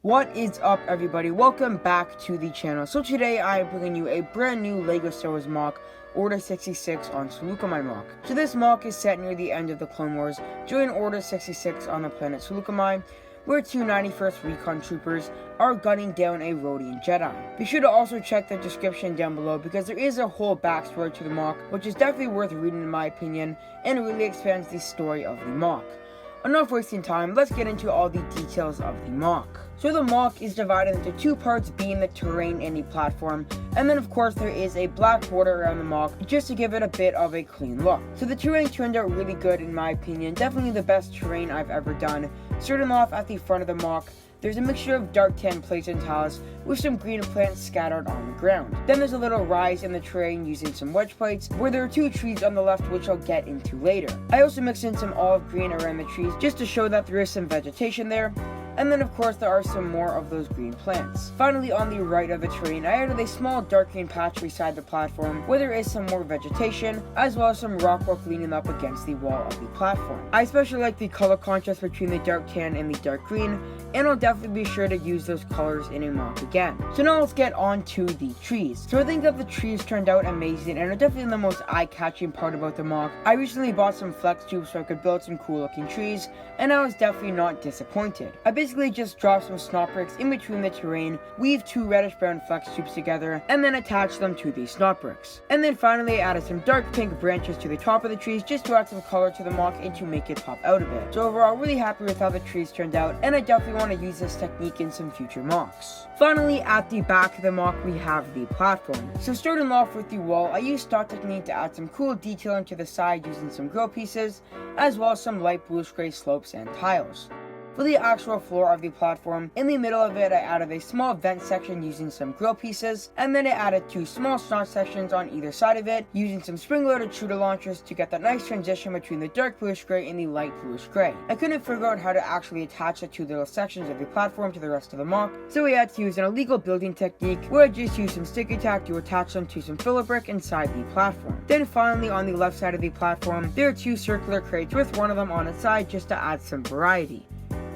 What is up, everybody? Welcome back to the channel. So today I am bringing you a brand new LEGO Star Wars MOC, Order 66 on Saleucami MOC. So this MOC is set near the end of the Clone Wars, during Order 66 on the planet Saleucami, where two 91st Recon troopers are gunning down a Rodian Jedi. Be sure to also check the description down below because there is a whole backstory to the MOC, which is definitely worth reading in my opinion, and it really expands the story of the MOC. Enough wasting time, let's get into all the details of the MOC. So the MOC is divided into two parts, being the terrain and the platform, and then of course there is a black border around the MOC just to give it a bit of a clean look. So the terrain turned out really good in my opinion, definitely the best terrain I've ever done. Starting off at the front of the MOC, there's a mixture of dark tan plates and tiles with some green plants scattered on the ground. Then there's a little rise in the terrain using some wedge plates, where there are two trees on the left which I'll get into later. I also mixed in some olive green around the trees just to show that there is some vegetation there. And then of course there are some more of those green plants. Finally, on the right of the terrain, I added a small dark green patch beside the platform where there is some more vegetation, as well as some rock work leaning up against the wall of the platform. I especially like the color contrast between the dark tan and the dark green, and I'll definitely be sure to use those colors in a MOC again. So now let's get on to the trees. So I think that the trees turned out amazing and are definitely the most eye-catching part about the MOC. I recently bought some flex tubes so I could build some cool looking trees, and I was definitely not disappointed. I basically just dropped some snot bricks in between the terrain, weave two reddish brown flex tubes together, and then attach them to these snot bricks. And then finally I added some dark pink branches to the top of the trees just to add some color to the MOC and to make it pop out a bit. So overall, really happy with how the trees turned out, and I definitely want to use this technique in some future MOCs. Finally, at the back of the MOC we have the platform. So starting off with the wall, I used stock technique to add some cool detailing to the side using some grill pieces, as well as some light bluish gray slopes and tiles. For the actual floor of the platform, in the middle of it I added a small vent section using some grill pieces, and then I added two small snot sections on either side of it using some spring-loaded shooter launchers to get that nice transition between the dark bluish gray and the light bluish gray. I couldn't figure out how to actually attach the two little sections of the platform to the rest of the MOC, so we had to use an illegal building technique where I just used some sticky tack to attach them to some filler brick inside the platform. Then finally, on the left side of the platform, there are two circular crates with one of them on its side just to add some variety.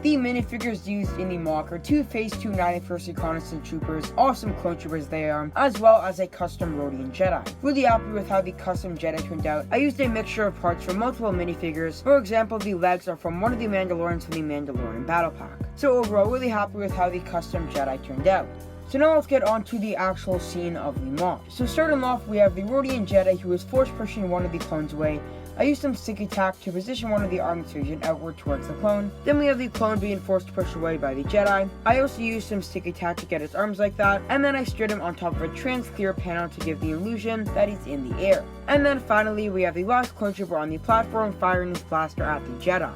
The minifigures used in the MOC are two Phase 2 91st Reconnaissance Troopers, awesome clone troopers they are, as well as a custom Rodian Jedi. Really happy with how the custom Jedi turned out. I used a mixture of parts from multiple minifigures. For example, the legs are from one of the Mandalorians from the Mandalorian Battle Pack. So overall, really happy with how the custom Jedi turned out. So now let's get on to the actual scene of the MOC. So starting off, we have the Rodian Jedi who is force pushing one of the clones away. I used some sticky tack to position one of the armor surgeon outward towards the clone. Then we have the clone being forced to push away by the Jedi. I also used some sticky tack to get his arms like that, and then I stood him on top of a trans clear panel to give the illusion that he's in the air. And then finally we have the last clone trooper on the platform firing his blaster at the Jedi.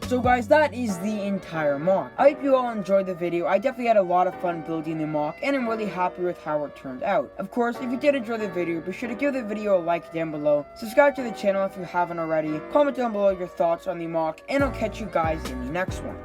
So guys, that is the entire MOC. I hope you all enjoyed the video. I definitely had a lot of fun building the MOC, and I'm really happy with how it turned out. Of course, if you did enjoy the video, be sure to give the video a like down below, subscribe to the channel if you haven't already, comment down below your thoughts on the MOC, and I'll catch you guys in the next one.